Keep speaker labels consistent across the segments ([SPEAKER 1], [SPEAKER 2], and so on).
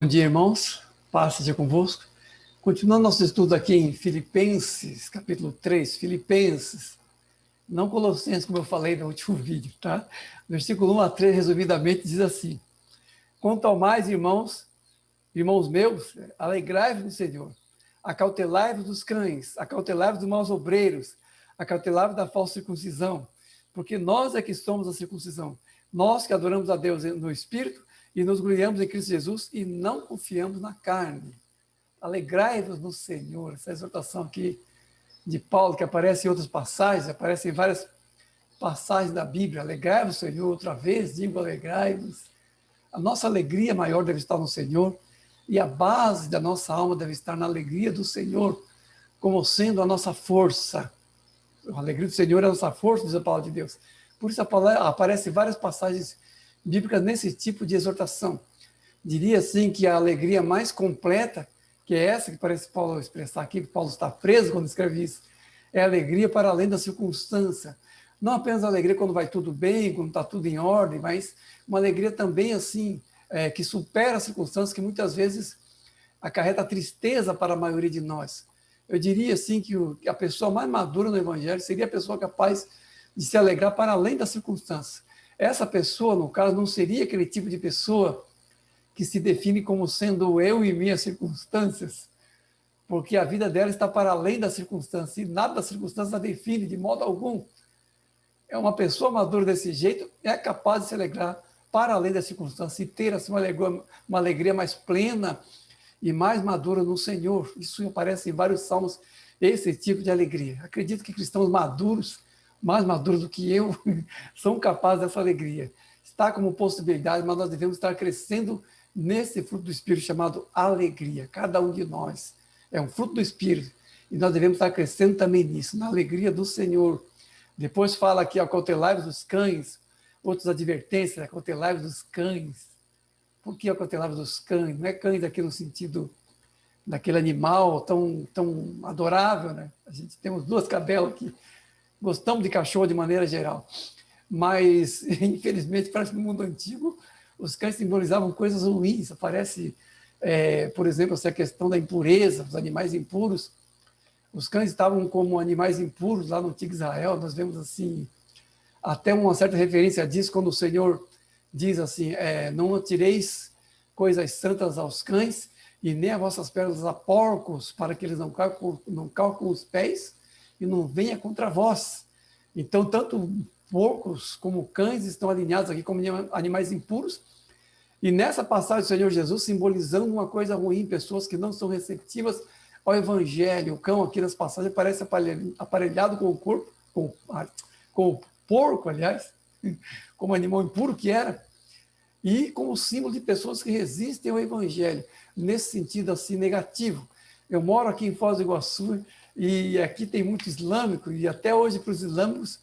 [SPEAKER 1] Bom dia, irmãos. Paz seja convosco. Continuando nosso estudo aqui em Filipenses, capítulo 3, Filipenses, não Colossenses, como eu falei no último vídeo, tá? Versículo 1 a 3, resumidamente, diz assim: Quanto ao mais, irmãos meus, alegrai-vos no Senhor, acautelai-vos dos cães, acautelai-vos dos maus obreiros, acautelai-vos da falsa circuncisão, porque nós é que somos a circuncisão, nós que adoramos a Deus no Espírito e nos gloriamos em Cristo Jesus e não confiamos na carne. Alegrai-vos no Senhor. Essa exortação aqui de Paulo, que aparece em outras passagens, aparece em várias passagens da Bíblia. Alegrai-vos, Senhor, outra vez, digo alegrai-vos. A nossa alegria maior deve estar no Senhor e a base da nossa alma deve estar na alegria do Senhor, como sendo a nossa força. A alegria do Senhor é a nossa força, diz a palavra de Deus. Por isso aparece várias passagens bíblicas nesse tipo de exortação. Diria assim que a alegria mais completa, que é essa que parece Paulo expressar aqui, que Paulo está preso quando escreve isso, é a alegria para além da circunstância. Não apenas a alegria quando vai tudo bem, quando está tudo em ordem, mas uma alegria também assim, que supera as circunstâncias, que muitas vezes acarreta tristeza para a maioria de nós. Eu diria assim que a pessoa mais madura no Evangelho seria a pessoa capaz de se alegrar para além das circunstâncias. Essa pessoa, no caso, não seria aquele tipo de pessoa que se define como sendo eu e minhas circunstâncias, porque a vida dela está para além das circunstâncias, e nada das circunstâncias a define de modo algum. É uma pessoa madura desse jeito, é capaz de se alegrar para além das circunstâncias e ter assim, uma alegria mais plena e mais madura no Senhor. Isso aparece em vários salmos, esse tipo de alegria. Acredito que cristãos maduros, mais maduros do que eu, são capazes dessa alegria. Está como possibilidade, mas nós devemos estar crescendo nesse fruto do Espírito chamado alegria. Cada um de nós é um fruto do Espírito e nós devemos estar crescendo também nisso, na alegria do Senhor. Depois fala aqui, acautelai-vos dos cães, outras advertências, acautelai-vos dos cães. Por que acautelai-vos dos cães? Não é cães aqui no sentido daquele animal tão adorável, né? A gente temos duas cadelas aqui, gostamos de cachorro de maneira geral, mas infelizmente parece que no mundo antigo os cães simbolizavam coisas ruins. Aparece, por exemplo, essa questão da impureza, os animais impuros. Os cães estavam como animais impuros lá no antigo Israel. Nós vemos assim, até uma certa referência disso, quando o Senhor diz assim, não atireis coisas santas aos cães, e nem as vossas pérolas a porcos, para que eles não calcam os pés e não venha contra vós. Então, tanto porcos como cães estão alinhados aqui como animais impuros, e nessa passagem do Senhor Jesus simbolizando uma coisa ruim, pessoas que não são receptivas ao Evangelho. O cão aqui nas passagens parece aparelhado com o corpo, com o porco, aliás, como animal impuro que era, e como símbolo de pessoas que resistem ao Evangelho, nesse sentido assim negativo. Eu moro aqui em Foz do Iguaçu e aqui tem muito islâmico, e até hoje para os islâmicos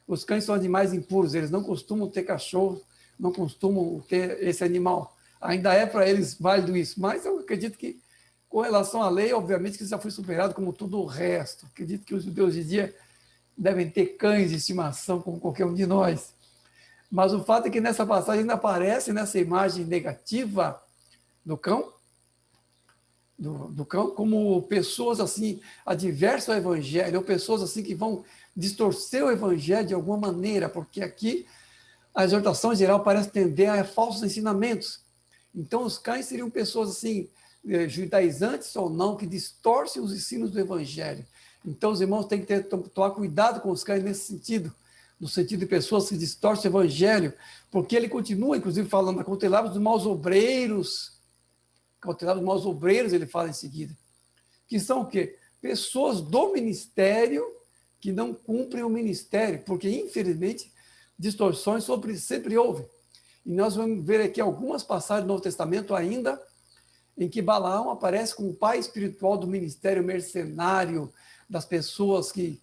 [SPEAKER 1] os cães são animais impuros, eles não costumam ter cachorro, não costumam ter esse animal. Ainda é para eles válido isso, mas eu acredito que, com relação à lei, obviamente que isso já foi superado como tudo o resto. Acredito que os judeus de dia devem ter cães de estimação, como qualquer um de nós. Mas o fato é que nessa passagem ainda aparece nessa imagem negativa do cão, do cão, como pessoas assim, adversas ao Evangelho, ou pessoas assim que vão distorcer o Evangelho de alguma maneira, porque aqui a exortação geral parece tender a falsos ensinamentos. Então, os cães seriam pessoas assim, judaizantes ou não, que distorcem os ensinos do Evangelho. Então, os irmãos têm que tomar cuidado com os cães nesse sentido, no sentido de pessoas que distorcem o Evangelho, porque ele continua, inclusive, falando, acautelai-vos dos maus obreiros, acautelai-vos dos maus obreiros, ele fala em seguida, que são o quê? Pessoas do ministério que não cumprem o ministério, porque, infelizmente, distorções sempre houve. E nós vamos ver aqui algumas passagens do Novo Testamento ainda, em que Balaão aparece como o pai espiritual do ministério mercenário, das pessoas que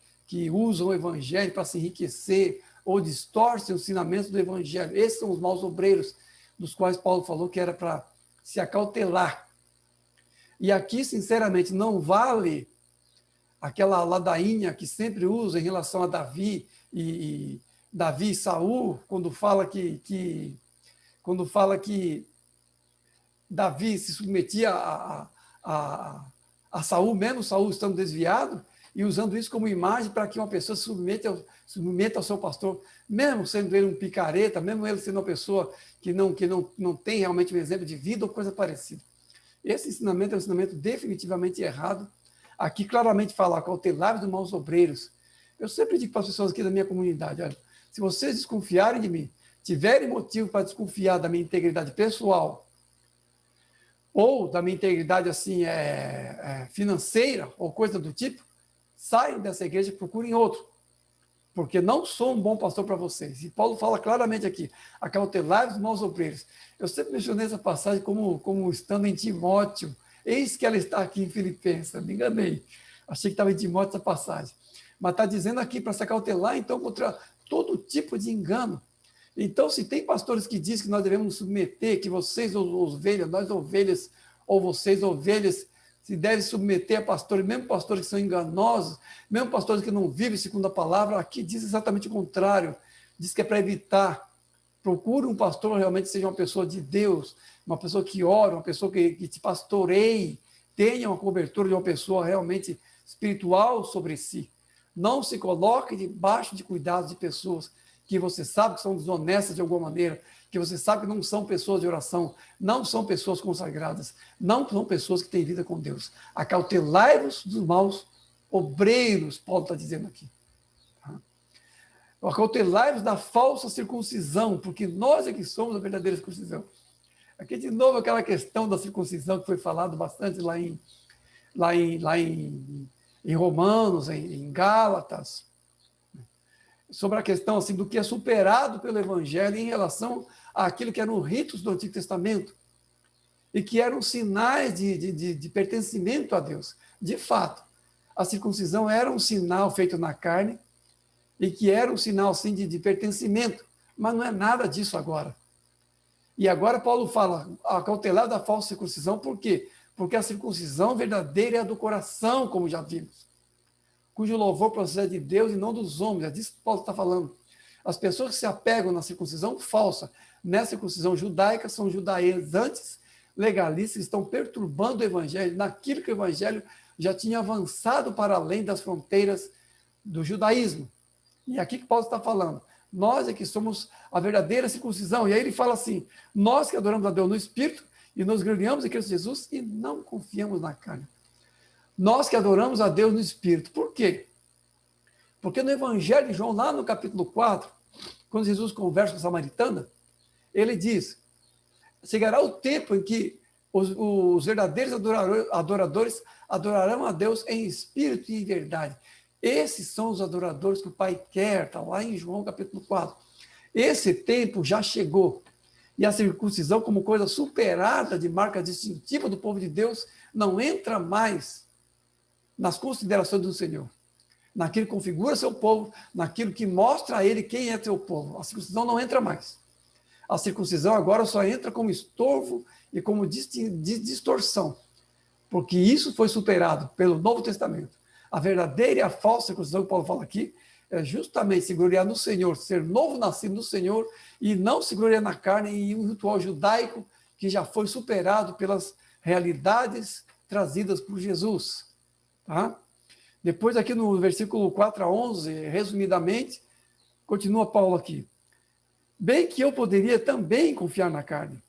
[SPEAKER 1] usam o evangelho para se enriquecer ou distorcem os ensinamentos do evangelho. Esses são os maus obreiros, dos quais Paulo falou que era para se acautelar. E aqui, sinceramente, não vale aquela ladainha que sempre usa em relação a Davi e Saul, quando fala que Davi se submetia a Saul, mesmo Saul estando desviado, e usando isso como imagem para que uma pessoa se submeta ao seu pastor, mesmo sendo ele um picareta, mesmo ele sendo uma pessoa que não tem realmente um exemplo de vida ou coisa parecida. Esse ensinamento é um ensinamento definitivamente errado. Aqui claramente fala, cautelai-vos dos maus obreiros. Eu sempre digo para as pessoas aqui da minha comunidade, olha, se vocês desconfiarem de mim, tiverem motivo para desconfiar da minha integridade pessoal, ou da minha integridade assim, financeira, ou coisa do tipo, saiam dessa igreja e procurem outro, porque não sou um bom pastor para vocês. E Paulo fala claramente aqui, acautelai-vos dos maus obreiros. Eu sempre mencionei essa passagem como estando em Timóteo, eis que ela está aqui em Filipenses, me enganei, achei que estava em Timóteo essa passagem, mas está dizendo aqui para se acautelar, então, contra todo tipo de engano. Então, se tem pastores que dizem que nós devemos nos submeter, que vocês, ovelhas, nós ovelhas, ou vocês, ovelhas, se devem submeter a pastores, mesmo pastores que são enganosos, mesmo pastores que não vivem segundo a palavra, aqui diz exatamente o contrário, diz que é para evitar. Procure um pastor realmente seja uma pessoa de Deus, uma pessoa que ora, uma pessoa que te pastoreie, tenha uma cobertura de uma pessoa realmente espiritual sobre si. Não se coloque debaixo de cuidados de pessoas que você sabe que são desonestas de alguma maneira, que você sabe que não são pessoas de oração, não são pessoas consagradas, não são pessoas que têm vida com Deus. Acautelai-vos dos maus obreiros, Paulo está dizendo aqui. Acautelai-vos da falsa circuncisão, porque nós é que somos a verdadeira circuncisão. Aqui, de novo, aquela questão da circuncisão que foi falado bastante lá em Romanos, em Gálatas, sobre a questão assim, do que é superado pelo Evangelho em relação àquilo que eram ritos do Antigo Testamento e que eram sinais de pertencimento a Deus. De fato, a circuncisão era um sinal feito na carne e que era um sinal assim, de pertencimento, mas não é nada disso agora. E agora Paulo fala, acautelar da falsa circuncisão, por quê? Porque a circuncisão verdadeira é a do coração, como já vimos, cujo louvor procede de Deus e não dos homens. É disso que Paulo está falando. As pessoas que se apegam na circuncisão falsa, nessa circuncisão judaica, são judaizantes, legalistas, estão perturbando o evangelho, naquilo que o evangelho já tinha avançado para além das fronteiras do judaísmo. E aqui que Paulo está falando, nós é que somos a verdadeira circuncisão. E aí ele fala assim, nós que adoramos a Deus no Espírito e nos gloriamos em Cristo Jesus e não confiamos na carne. Nós que adoramos a Deus no Espírito. Por quê? Porque no Evangelho de João, lá no capítulo 4, quando Jesus conversa com a samaritana, ele diz, chegará o tempo em que os verdadeiros adoradores adorarão a Deus em espírito e em verdade. Esses são os adoradores que o Pai quer, está lá em João capítulo 4. Esse tempo já chegou. E a circuncisão, como coisa superada de marca distintiva do povo de Deus, não entra mais nas considerações do Senhor, naquilo que configura seu povo, naquilo que mostra a ele quem é seu povo. A circuncisão não entra mais. A circuncisão agora só entra como estorvo e como distorção, porque isso foi superado pelo Novo Testamento. A verdadeira e a falsa circuncisão que Paulo fala aqui é justamente se gloriar no Senhor, ser novo nascido no Senhor e não se gloriar na carne e um ritual judaico que já foi superado pelas realidades trazidas por Jesus. Tá? Depois aqui no versículo 4 a 11, resumidamente, continua Paulo aqui. Bem que eu poderia também confiar na carne,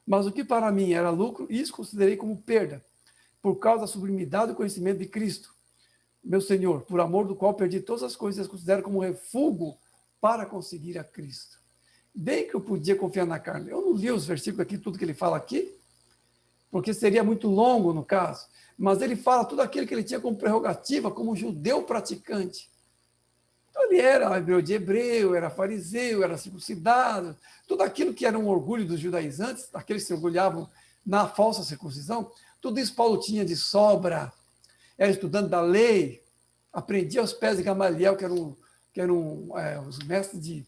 [SPEAKER 1] mas o que para mim era lucro, isso considerei como perda, por causa da sublimidade do conhecimento de Cristo, meu Senhor, por amor do qual perdi todas as coisas e as considero como refúgio para conseguir a Cristo. Bem que eu podia confiar na carne. Eu não li os versículos aqui, tudo que ele fala aqui, porque seria muito longo no caso, mas ele fala tudo aquilo que ele tinha como prerrogativa, como judeu praticante. Então ele era hebreu de hebreu, era fariseu, era circuncidado, tudo aquilo que era um orgulho dos judaizantes, aqueles que se orgulhavam na falsa circuncisão, tudo isso Paulo tinha de sobra. Era estudante da lei, aprendia aos pés de Gamaliel, que eram os mestres de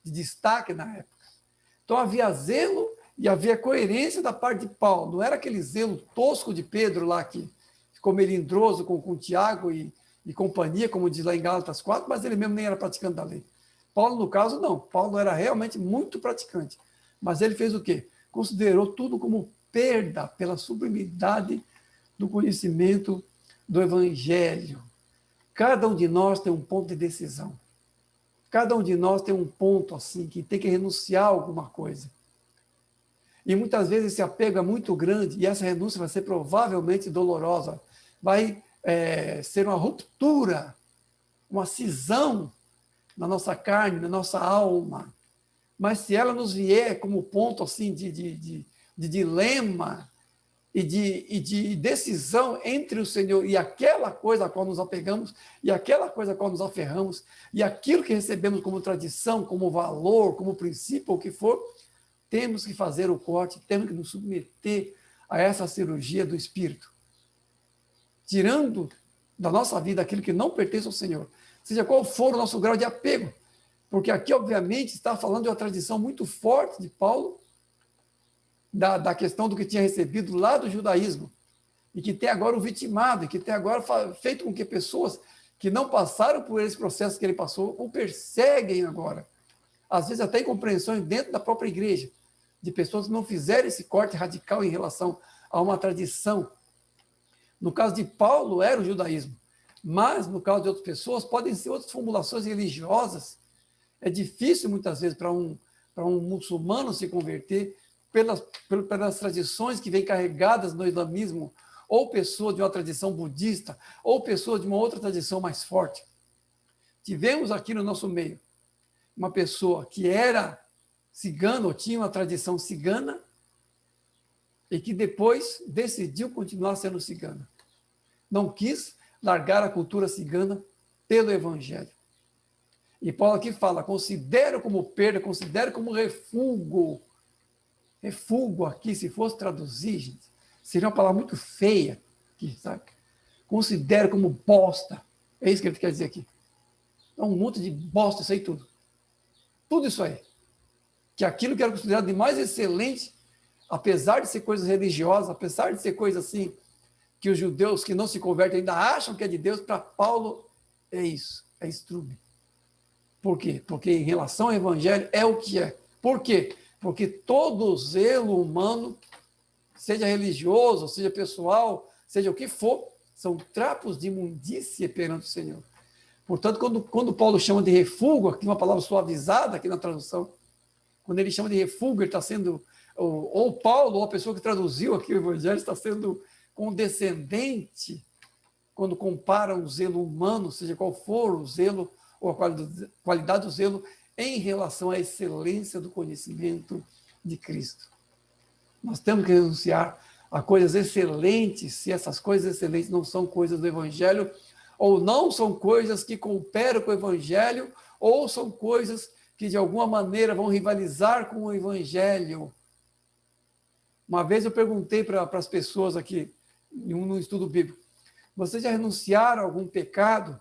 [SPEAKER 1] destaque na época. Então havia zelo e havia coerência da parte de Paulo. Não era aquele zelo tosco de Pedro lá, que ficou melindroso com Tiago e companhia, como diz lá em Gálatas 4, mas ele mesmo nem era praticante da lei. Paulo, no caso, não. Paulo era realmente muito praticante. Mas ele fez o quê? considerou tudo como perda pela sublimidade do conhecimento do Evangelho. Cada um de nós tem um ponto de decisão. Cada um de nós tem um ponto assim, que tem que renunciar a alguma coisa. E muitas vezes esse apego é muito grande e essa renúncia vai ser provavelmente dolorosa. Vai ser uma ruptura, uma cisão na nossa carne, na nossa alma. Mas se ela nos vier como ponto assim de dilema e de decisão entre o Senhor e aquela coisa a qual nos apegamos, e aquela coisa a qual nos aferramos, e aquilo que recebemos como tradição, como valor, como princípio, o que for, temos que fazer o corte, temos que nos submeter a essa cirurgia do Espírito. Tirando da nossa vida aquilo que não pertence ao Senhor, seja qual for o nosso grau de apego. Porque aqui, obviamente, está falando de uma tradição muito forte de Paulo, da questão do que tinha recebido lá do judaísmo, e que tem agora o vitimado, e que tem agora feito com que pessoas que não passaram por esse processo que ele passou, o perseguem agora. Às vezes até incompreensões dentro da própria igreja, de pessoas que não fizeram esse corte radical em relação a uma tradição. No caso de Paulo, era o judaísmo, mas no caso de outras pessoas, podem ser outras formulações religiosas. É difícil, muitas vezes, para um muçulmano se converter pelas tradições que vêm carregadas no islamismo, ou pessoa de uma tradição budista, ou pessoa de uma outra tradição mais forte. Tivemos aqui no nosso meio uma pessoa que era cigana, ou tinha uma tradição cigana, e que depois decidiu continuar sendo cigana. Não quis largar a cultura cigana pelo Evangelho. E Paulo aqui fala, considero como perda, considero como refúgio. Refúgio aqui, se fosse traduzir, gente, seria uma palavra muito feia aqui, sabe? Considero como bosta. É isso que ele quer dizer aqui. É um monte de bosta, isso aí tudo. Tudo isso aí. Que aquilo que era considerado de mais excelente, apesar de ser coisas religiosas, apesar de ser coisas assim, que os judeus que não se convertem ainda acham que é de Deus, para Paulo é isso, é estrume. Por quê? Porque em relação ao Evangelho é o que é. Por quê? Porque todo zelo humano, seja religioso, seja pessoal, seja o que for, são trapos de imundície perante o Senhor. Portanto, quando Paulo chama de refúgio, aqui uma palavra suavizada aqui na tradução, quando ele chama de refúgio, ele está sendo, ou Paulo, ou a pessoa que traduziu aqui o Evangelho, está sendo condescendente quando compara o zelo humano, seja qual for o zelo, ou a qualidade do zelo, em relação à excelência do conhecimento de Cristo. Nós temos que renunciar a coisas excelentes, se essas coisas excelentes não são coisas do Evangelho, ou não são coisas que cooperam com o Evangelho, ou são coisas que de alguma maneira vão rivalizar com o Evangelho. Uma vez eu perguntei para as pessoas aqui, no estudo bíblico, vocês já renunciaram a algum pecado?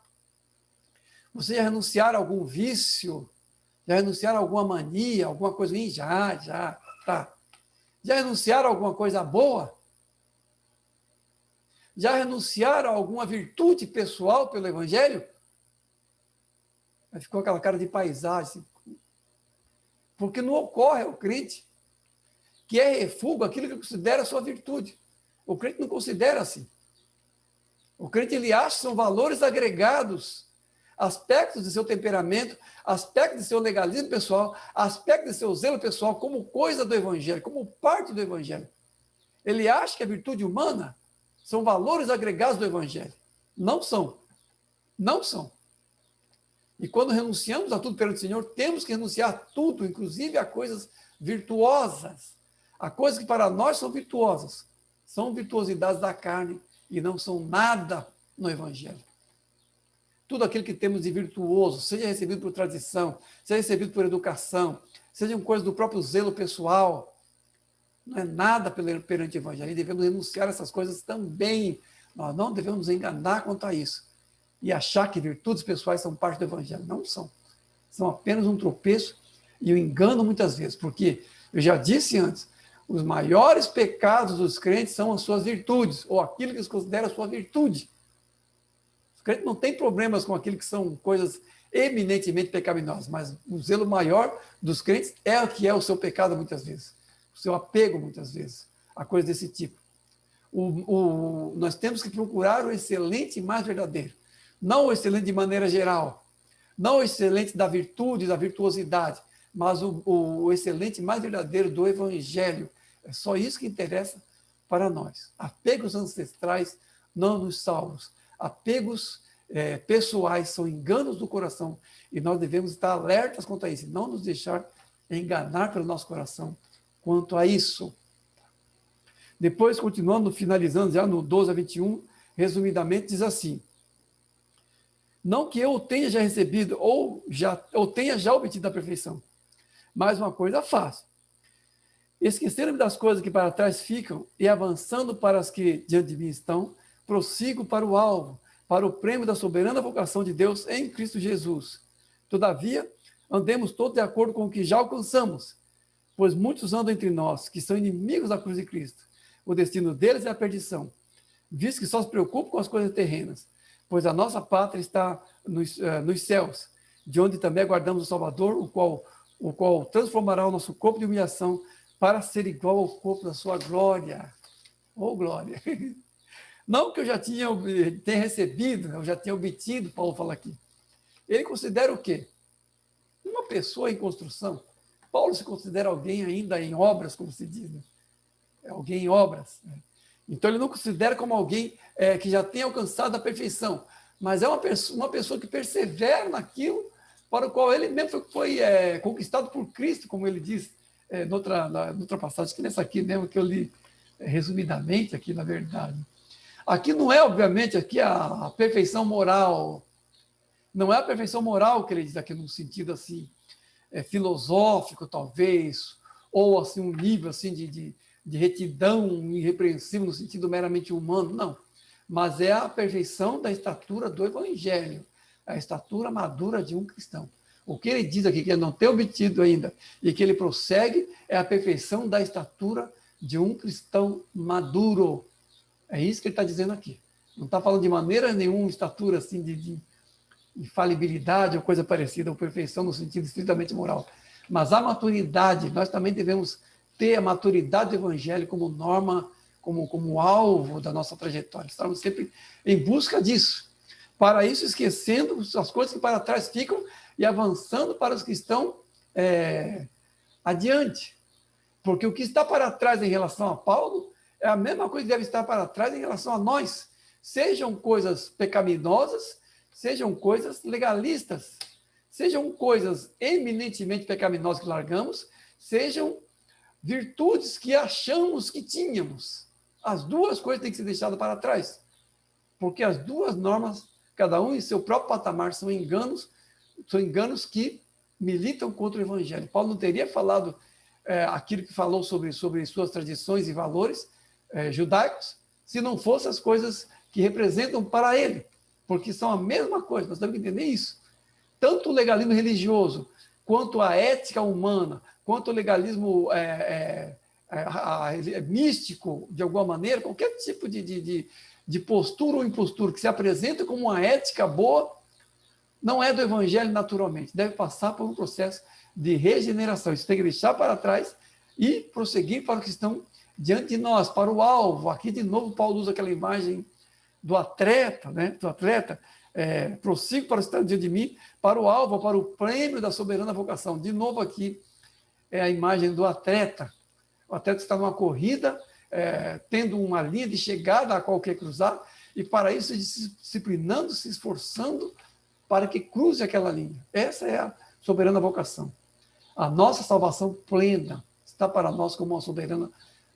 [SPEAKER 1] Vocês já renunciaram a algum vício? Já renunciaram a alguma mania, alguma coisa ruim? Já, tá. Já renunciaram a alguma coisa boa? Já renunciaram a alguma virtude pessoal pelo Evangelho? Aí ficou aquela cara de paisagem. Porque não ocorre ao crente que é refúgio aquilo que considera a sua virtude. O crente não considera assim. O crente, ele acha que são valores agregados, aspectos de seu temperamento, aspectos de seu legalismo pessoal, aspectos de seu zelo pessoal, como coisa do Evangelho, como parte do Evangelho. Ele acha que a virtude humana são valores agregados do Evangelho. Não são. Não são. E quando renunciamos a tudo perante o Senhor, temos que renunciar a tudo, inclusive a coisas virtuosas. A coisas que para nós são virtuosas. São virtuosidades da carne e não são nada no Evangelho. Tudo aquilo que temos de virtuoso, seja recebido por tradição, seja recebido por educação, seja uma coisa do próprio zelo pessoal, não é nada perante o Evangelho. E devemos renunciar a essas coisas também. Nós não devemos nos enganar quanto a isso. E achar que virtudes pessoais são parte do Evangelho. Não são. São apenas um tropeço e um engano muitas vezes. Porque, eu já disse antes, os maiores pecados dos crentes são as suas virtudes, ou aquilo que eles consideram a sua virtude. Os crentes não têm problemas com aquilo que são coisas eminentemente pecaminosas, mas o zelo maior dos crentes é o que é o seu pecado muitas vezes. seu apego, muitas vezes, a coisas desse tipo. Nós temos que procurar o excelente mais verdadeiro, não o excelente de maneira geral, não o excelente da virtude, da virtuosidade, mas o excelente mais verdadeiro do Evangelho. É só isso que interessa para nós. Apegos ancestrais não nos salvam. Apegos pessoais são enganos do coração e nós devemos estar alertas quanto a isso, não nos deixar enganar pelo nosso coração quanto a isso. Depois, continuando, finalizando já no 12 a 21, resumidamente, diz assim: não que eu tenha já recebido ou tenha já obtido a perfeição, mas uma coisa faço, esquecendo-me das coisas que para trás ficam e avançando para as que diante de mim estão, prossigo para o alvo, para o prêmio da soberana vocação de Deus em Cristo Jesus. Todavia, andemos todos de acordo com o que já alcançamos, pois muitos andam entre nós, que são inimigos da cruz de Cristo. O destino deles é a perdição, visto que só se preocupam com as coisas terrenas, pois a nossa pátria está nos céus, de onde também aguardamos o Salvador, o qual transformará o nosso corpo de humilhação para ser igual ao corpo da sua glória. Oh, glória! Não que eu já tenha recebido, eu já tinha obtido, Paulo fala aqui. Ele considera o quê? Uma pessoa em construção. Paulo se considera alguém ainda em obras, como se diz, né? É alguém em obras. Né? Então, ele não considera como alguém que já tem alcançado a perfeição, mas é uma pessoa que persevera naquilo para o qual ele mesmo foi conquistado por Cristo, como ele diz noutra passagem, que nessa aqui mesmo que eu li resumidamente aqui, na verdade. Aqui não é, obviamente, aqui a perfeição moral. Não é a perfeição moral que ele diz aqui, num sentido assim, filosófico, talvez, ou assim um nível assim, de retidão irrepreensível no sentido meramente humano, não. Mas é a perfeição da estatura do Evangelho, a estatura madura de um cristão. O que ele diz aqui, que ele não tem obtido ainda, e que ele prossegue, é a perfeição da estatura de um cristão maduro. É isso que ele está dizendo aqui. Não está falando de maneira nenhuma estatura assim de infalibilidade ou coisa parecida, ou perfeição no sentido estritamente moral. Mas a maturidade, nós também devemos ter a maturidade do Evangelho como norma, como alvo da nossa trajetória. Estamos sempre em busca disso. Para isso, esquecendo as coisas que para trás ficam e avançando para os que estão adiante. Porque o que está para trás em relação a Paulo é a mesma coisa que deve estar para trás em relação a nós. Sejam coisas pecaminosas, sejam coisas legalistas, sejam coisas eminentemente pecaminosas que largamos, sejam virtudes que achamos que tínhamos. As duas coisas têm que ser deixadas para trás, porque as duas normas, cada um em seu próprio patamar, são enganos que militam contra o Evangelho. Paulo não teria falado aquilo que falou sobre suas tradições e valores judaicos, se não fossem as coisas que representam para ele, porque são a mesma coisa, nós temos que entender isso. Tanto o legalismo religioso, quanto a ética humana, quanto o legalismo místico, de alguma maneira, qualquer tipo de postura ou impostura que se apresenta como uma ética boa, não é do Evangelho naturalmente, deve passar por um processo de regeneração. Isso tem que deixar para trás e prosseguir para o que estão diante de nós, para o alvo. Aqui, de novo, Paulo usa aquela imagem do atleta, né? Do atleta, prossigo para estar diante de mim, para o alvo, para o prêmio da soberana vocação. De novo aqui é a imagem do atleta. O atleta está numa corrida, tendo uma linha de chegada a qual quer cruzar, e para isso se disciplinando, se esforçando para que cruze aquela linha. Essa é a soberana vocação. A nossa salvação plena está para nós como uma soberana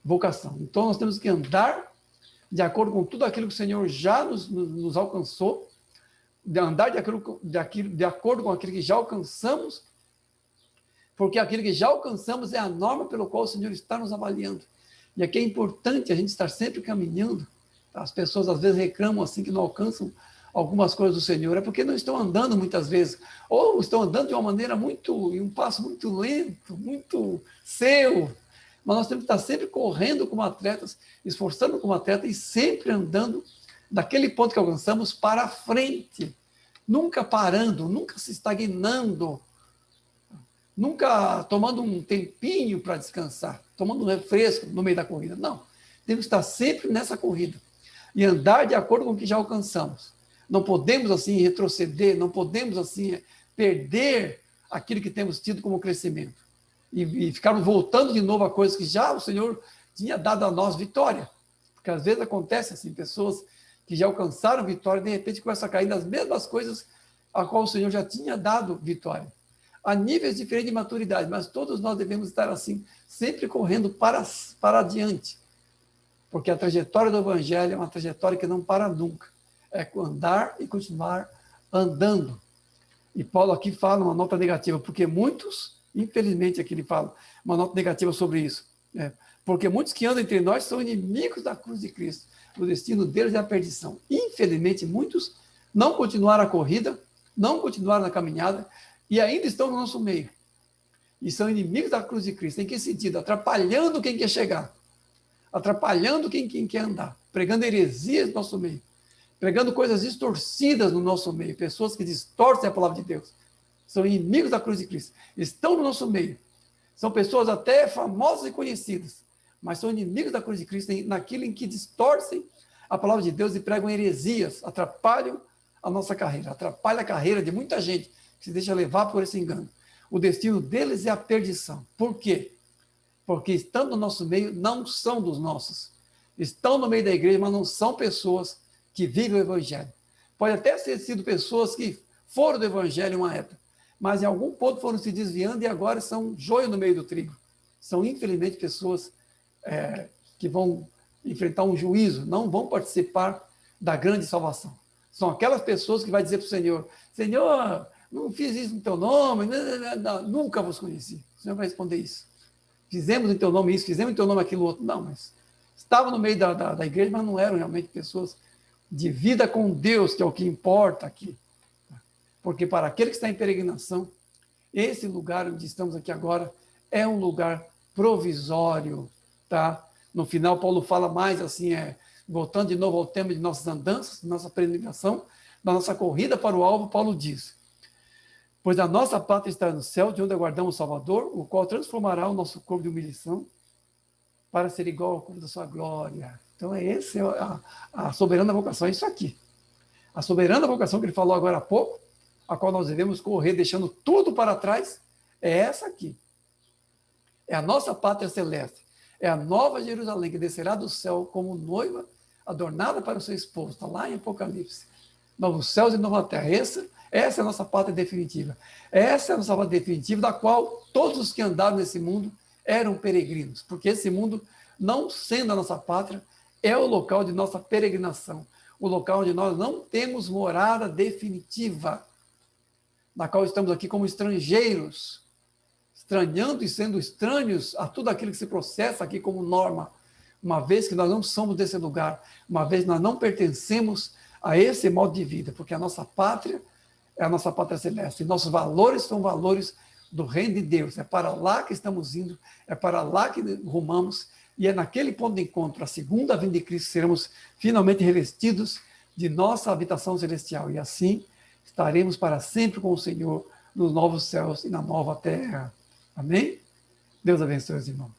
[SPEAKER 1] vocação. Então, nós temos que andar de acordo com tudo aquilo que o Senhor já nos alcançou, de andar de acordo com aquilo que já alcançamos, porque aquilo que já alcançamos é a norma pelo qual o Senhor está nos avaliando. E aqui é importante a gente estar sempre caminhando. As pessoas às vezes reclamam assim que não alcançam algumas coisas do Senhor, é porque não estão andando muitas vezes, ou estão andando de uma maneira em um passo muito lento, muito seu. Mas nós temos que estar sempre correndo como atletas, esforçando como atleta e sempre andando daquele ponto que alcançamos para frente, nunca parando, nunca se estagnando, nunca tomando um tempinho para descansar. tomando um refresco no meio da corrida. Não. Temos que estar sempre nessa corrida e andar de acordo com o que já alcançamos. Não podemos, assim, retroceder, não podemos, assim, perder aquilo que temos tido como crescimento e ficarmos voltando de novo a coisas que já o Senhor tinha dado a nós vitória. Porque às vezes acontece assim, pessoas que já alcançaram vitória, de repente começam a cair nas mesmas coisas a qual o Senhor já tinha dado vitória. Há níveis diferentes de maturidade, mas todos nós devemos estar assim, sempre correndo para adiante. Porque a trajetória do Evangelho é uma trajetória que não para nunca. É andar e continuar andando. E Paulo aqui fala uma nota negativa, porque muitos, infelizmente aqui ele fala uma nota negativa sobre isso, porque muitos que andam entre nós são inimigos da cruz de Cristo. O destino deles é a perdição. Infelizmente, muitos não continuaram a corrida, não continuaram na caminhada e ainda estão no nosso meio. E são inimigos da cruz de Cristo. Em que sentido? Atrapalhando quem quer chegar, atrapalhando quem quer andar, pregando heresias no nosso meio, pregando coisas distorcidas no nosso meio, pessoas que distorcem a palavra de Deus. São inimigos da cruz de Cristo. Estão no nosso meio. São pessoas até famosas e conhecidas, mas são inimigos da cruz de Cristo naquilo em que distorcem a palavra de Deus e pregam heresias, atrapalham a nossa carreira, atrapalham a carreira de muita gente que se deixa levar por esse engano. O destino deles é a perdição. Por quê? Porque estando no nosso meio, não são dos nossos. Estão no meio da igreja, mas não são pessoas que vivem o Evangelho. Pode até ter sido pessoas que foram do Evangelho em uma época, mas em algum ponto foram se desviando e agora são joio no meio do trigo. São, infelizmente, pessoas que vão enfrentar um juízo, não vão participar da grande salvação. São aquelas pessoas que vai dizer para o Senhor, Senhor, não fiz isso no teu nome, não, nunca vos conheci. O Senhor vai responder isso. Fizemos em teu nome isso, fizemos em teu nome aquilo outro. Não, mas estavam no meio da igreja, mas não eram realmente pessoas de vida com Deus, que é o que importa aqui. Porque para aquele que está em peregrinação, esse lugar onde estamos aqui agora é um lugar provisório, tá? No final, Paulo fala mais assim, voltando de novo ao tema de nossas andanças, nossa peregrinação, da nossa corrida para o alvo, Paulo diz, pois a nossa pátria está no céu, de onde aguardamos o Salvador, o qual transformará o nosso corpo de humilhação para ser igual ao corpo da sua glória. Então, essa é a soberana vocação, é isso aqui. A soberana vocação que ele falou agora há pouco, a qual nós devemos correr, deixando tudo para trás, é essa aqui. É a nossa pátria celeste. É a nova Jerusalém que descerá do céu como noiva adornada para o seu esposo. Está lá em Apocalipse. Novos céus e nova terra. Essa é a nossa pátria definitiva. Essa é a nossa pátria definitiva, da qual todos os que andaram nesse mundo eram peregrinos. Porque esse mundo, não sendo a nossa pátria, é o local de nossa peregrinação. O local onde nós não temos morada definitiva, na qual estamos aqui como estrangeiros, estranhando e sendo estranhos a tudo aquilo que se processa aqui como norma, uma vez que nós não somos desse lugar, uma vez que nós não pertencemos a esse modo de vida, porque a nossa pátria é a nossa pátria celeste, e nossos valores são valores do reino de Deus, é para lá que estamos indo, é para lá que rumamos, e é naquele ponto de encontro, a segunda vinda de Cristo, seremos finalmente revestidos de nossa habitação celestial, e assim estaremos para sempre com o Senhor nos novos céus e na nova terra. Amém? Deus abençoe os irmãos.